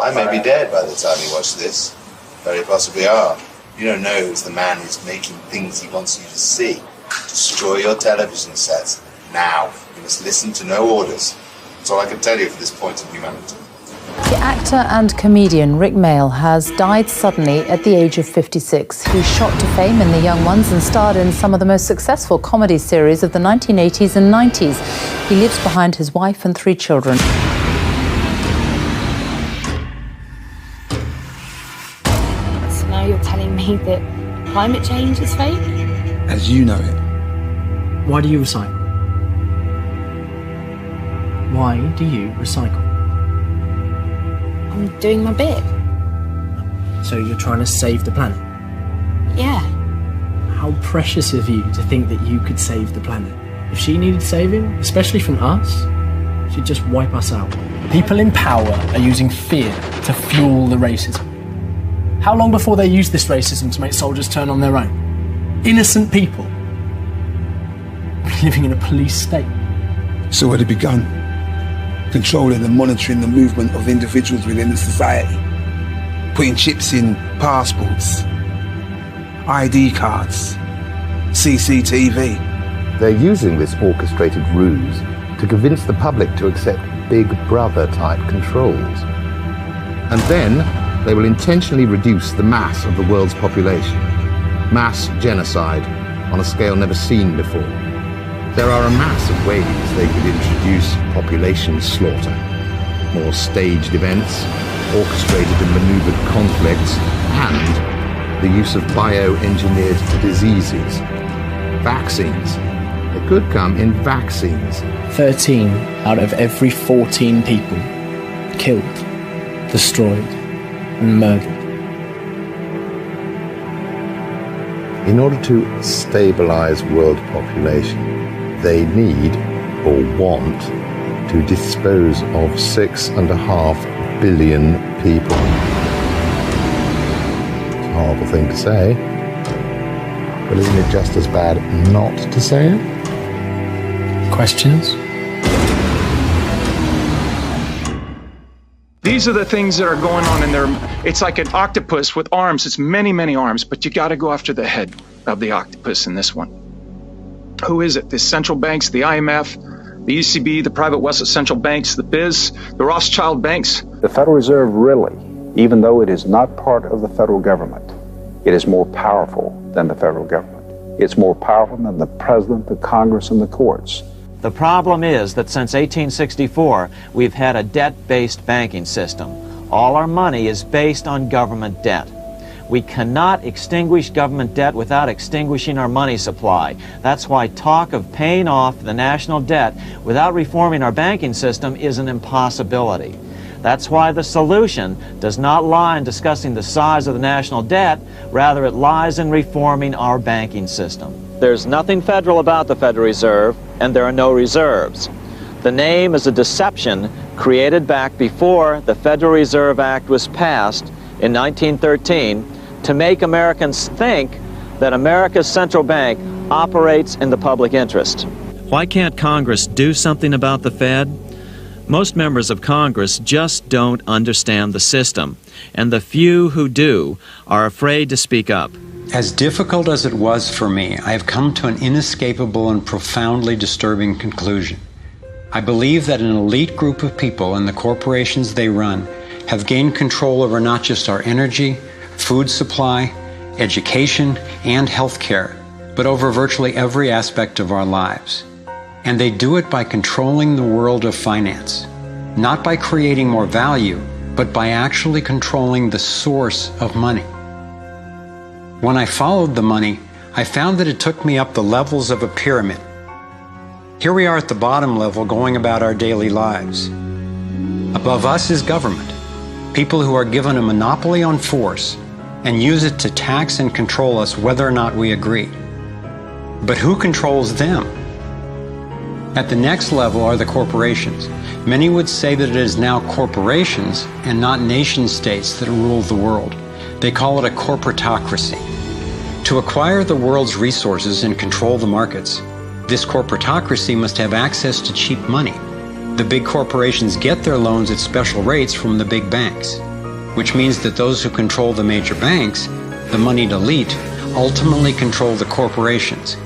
I may be dead by the time you watch this. Very possibly are. You don't know who's the man who's making things he wants you to see. Destroy your television sets. Now. You must listen to no orders. That's all I can tell you for this point in humanity. The actor and comedian Rik Mayall has died suddenly at the age of 56. He shot to fame in The Young Ones and starred in some of the most successful comedy series of the 1980s and 90s. He leaves behind his wife and 3 children. So now you're telling me that climate change is fake? As you know it. Why do you recycle? Why do you recycle? I'm doing my bit. So you're trying to save the planet? Yeah. How precious of you to think that you could save the planet. If she needed saving, especially from us, she'd just wipe us out. People in power are using fear to fuel the racism. How long before they use this racism to make soldiers turn on their own? Innocent people living in a police state. It's already begun. Controlling and monitoring the movement of individuals within the society. Putting chips in passports, ID cards, CCTV. They're using this orchestrated ruse to convince the public to accept Big Brother-type controls. And then they will intentionally reduce the mass of the world's population. Mass genocide on a scale never seen before. There are a mass of ways they could introduce population slaughter. More staged events, orchestrated and maneuvered conflicts, and the use of bioengineered diseases. Vaccines. They could come in vaccines. 13 out of every 14 people killed, destroyed, and murdered. In order to stabilize world population, they need or want to dispose of 6.5 billion people. It's a horrible thing to say, but isn't it just as bad not to say it? Questions? These are the things that are going on in there. It's like an octopus with arms. It's many, many arms, but you got to go after the head of the octopus in this one. Who is it? The central banks, the IMF, the ECB, the private West central banks, the BIS, the Rothschild banks. The Federal Reserve really, even though it is not part of the federal government, it is more powerful than the federal government. It's more powerful than the president, the Congress, and the courts. The problem is that since 1864, we've had a debt-based banking system. All our money is based on government debt. We cannot extinguish government debt without extinguishing our money supply. That's why talk of paying off the national debt without reforming our banking system is an impossibility. That's why the solution does not lie in discussing the size of the national debt, rather it lies in reforming our banking system. There's nothing federal about the Federal Reserve, and there are no reserves. The name is a deception created back before the Federal Reserve Act was passed in 1913 to make Americans think that America's central bank operates in the public interest. Why can't Congress do something about the Fed? Most members of Congress just don't understand the system, and the few who do are afraid to speak up. As difficult as it was for me, I have come to an inescapable and profoundly disturbing conclusion. I believe that an elite group of people and the corporations they run have gained control over not just our energy, food supply, education, and health care, but over virtually every aspect of our lives. And they do it by controlling the world of finance, not by creating more value, but by actually controlling the source of money. When I followed the money, I found that it took me up the levels of a pyramid. Here we are at the bottom level going about our daily lives. Above us is government, people who are given a monopoly on force and use it to tax and control us whether or not we agree. But who controls them? At the next level are the corporations. Many would say that it is now corporations and not nation states that rule the world. They call it a corporatocracy. To acquire the world's resources and control the markets, this corporatocracy must have access to cheap money. The big corporations get their loans at special rates from the big banks. which means that those who control the major banks, the moneyed elite, ultimately control the corporations.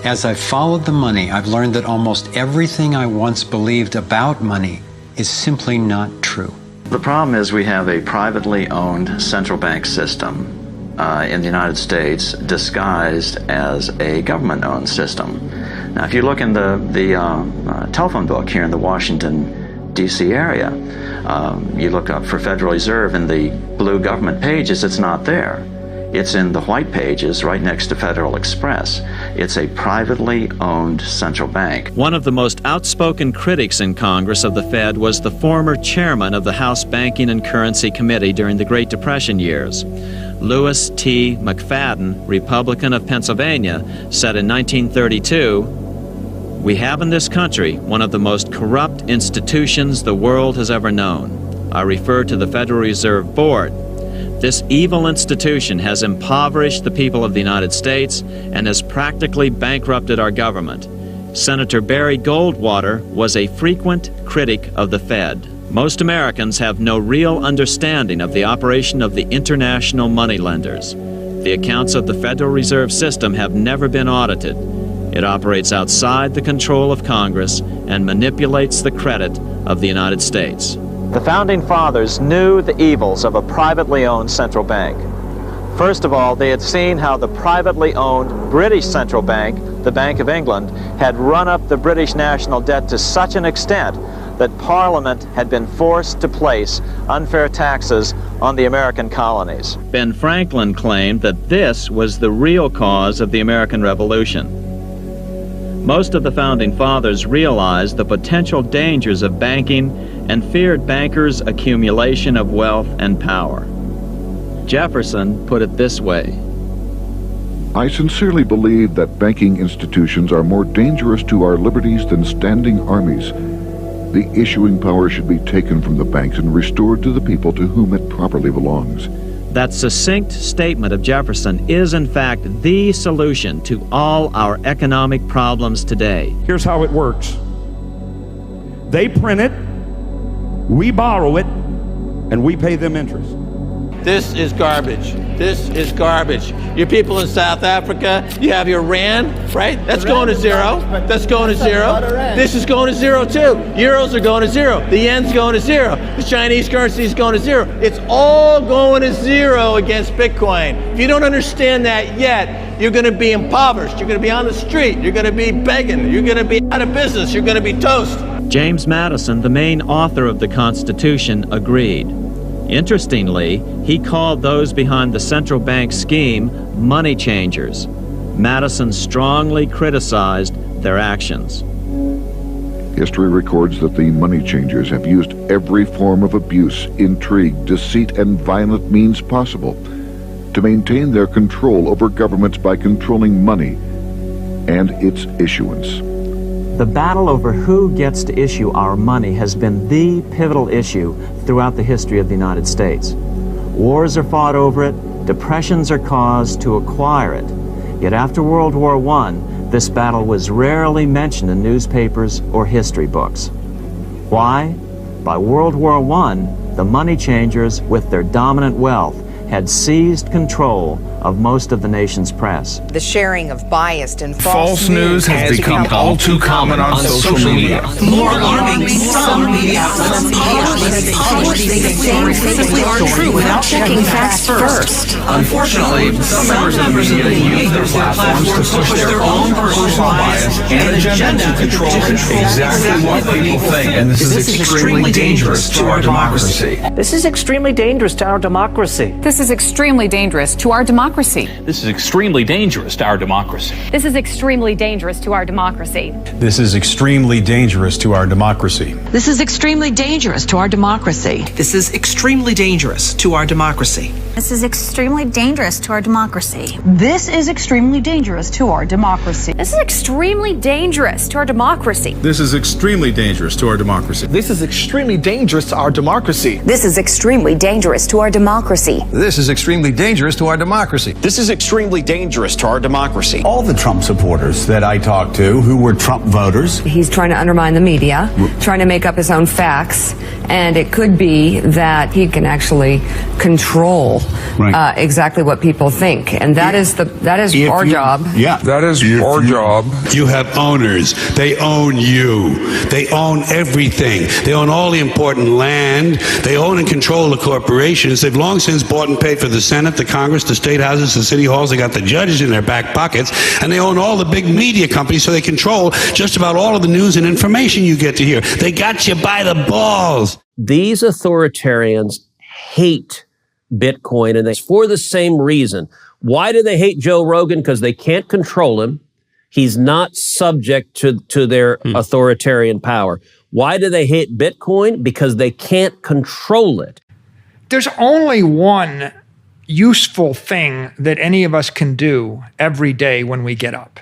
As I've followed the money, I've learned that almost everything I once believed about money is simply not true. The problem is we have a privately owned central bank system in the United States disguised as a government-owned system. Now, if you look in the telephone book here in the Washington, D.C. area, you look up for Federal Reserve in the blue government pages, it's not there. It's in the white pages right next to Federal Express. It's a privately owned central bank. One of the most outspoken critics in Congress of the Fed was the former chairman of the House Banking and Currency Committee during the Great Depression years. Lewis T. McFadden, Republican of Pennsylvania, said in 1932, "We have in this country one of the most corrupt institutions the world has ever known. I refer to the Federal Reserve Board. This evil institution has impoverished the people of the United States and has practically bankrupted our government." Senator Barry Goldwater was a frequent critic of the Fed. Most Americans have no real understanding of the operation of the international moneylenders. The accounts of the Federal Reserve System have never been audited. It operates outside the control of Congress and manipulates the credit of the United States. The Founding Fathers knew the evils of a privately owned central bank. First of all, they had seen how the privately owned British central bank, the Bank of England, had run up the British national debt to such an extent that Parliament had been forced to place unfair taxes on the American colonies. Ben Franklin claimed that this was the real cause of the American Revolution. Most of the Founding Fathers realized the potential dangers of banking and feared bankers' accumulation of wealth and power. Jefferson put it this way: I sincerely believe that banking institutions are more dangerous to our liberties than standing armies. The issuing power should be taken from the banks and restored to the people to whom it properly belongs. That succinct statement of Jefferson is, in fact, the solution to all our economic problems today. Here's how it works. They print it, we borrow it, and we pay them interest. This is garbage. This is garbage. Your people in South Africa, you have your rand, right? That's going to zero. That's going to zero. This is going to zero too. Euros are going to zero. The yen's going to zero. The Chinese currency is going to zero. It's all going to zero against Bitcoin. If you don't understand that yet, you're going to be impoverished. You're going to be on the street. You're going to be begging. You're going to be out of business. You're going to be toast. James Madison, the main author of the Constitution, agreed. Interestingly, he called those behind the central bank scheme money changers. Madison strongly criticized their actions. History records that the money changers have used every form of abuse, intrigue, deceit, and violent means possible to maintain their control over governments by controlling money and its issuance. The battle over who gets to issue our money has been the pivotal issue throughout the history of the United States. Wars are fought over it, depressions are caused to acquire it. Yet after World War I, this battle was rarely mentioned in newspapers or history books. Why? By World War I, the money changers, with their dominant wealth, had seized control of most of the nation's press. The sharing of biased and false news has become all too common on social media. More alarming, some media outlets publish things that aren't true without checking facts first. Unfortunately, some members of the media use their platforms to push their own personal bias and agenda to control exactly what people think, and this is extremely dangerous to our democracy. This is extremely dangerous to our democracy. This is extremely dangerous to our democracy. This is extremely dangerous to our democracy. This is extremely dangerous to our democracy. This is extremely dangerous to our democracy. This is extremely dangerous to our democracy. This is extremely dangerous to our democracy. This is extremely dangerous to our democracy. This is extremely dangerous to our democracy. This is extremely dangerous to our democracy. This is extremely dangerous to our democracy. This is extremely dangerous to our democracy. This is extremely dangerous to our democracy. This is extremely dangerous to our democracy. democracy. This is extremely dangerous to our democracy. All the Trump supporters that I talked to who were Trump voters. He's trying to undermine the media, trying to make up his own facts, and it could be that he can actually control exactly what people think, and that is our job. Yeah, that is our job. You have owners. They own you. They own everything. They own all the important land. They own and control the corporations. They've long since bought and paid for the Senate, the Congress, the state houses, the city halls. They got the judges in their back pockets, and they own all the big media companies, so they control just about all of the news and information you get to hear. They got you by the balls. These authoritarians hate Bitcoin, and it's for the same reason. Why do they hate Joe Rogan? Because they can't control him. He's not subject to their authoritarian power. Why do they hate Bitcoin? Because they can't control it. There's only one useful thing that any of us can do every day when we get up.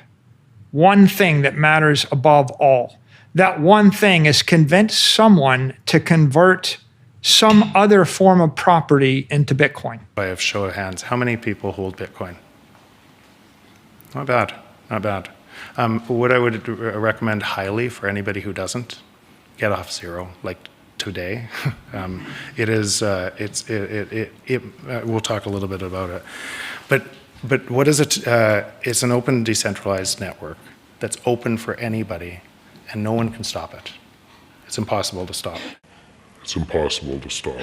One thing that matters above all. That one thing is convince someone to convert some other form of property into Bitcoin. By a show of hands, how many people hold Bitcoin? Not bad, not bad. What I would recommend highly for anybody who doesn't, get off zero, like today. We'll talk a little bit about it. But what is it? It's an open, decentralized network that's open for anybody, and no one can stop it. It's impossible to stop. It's impossible to stop.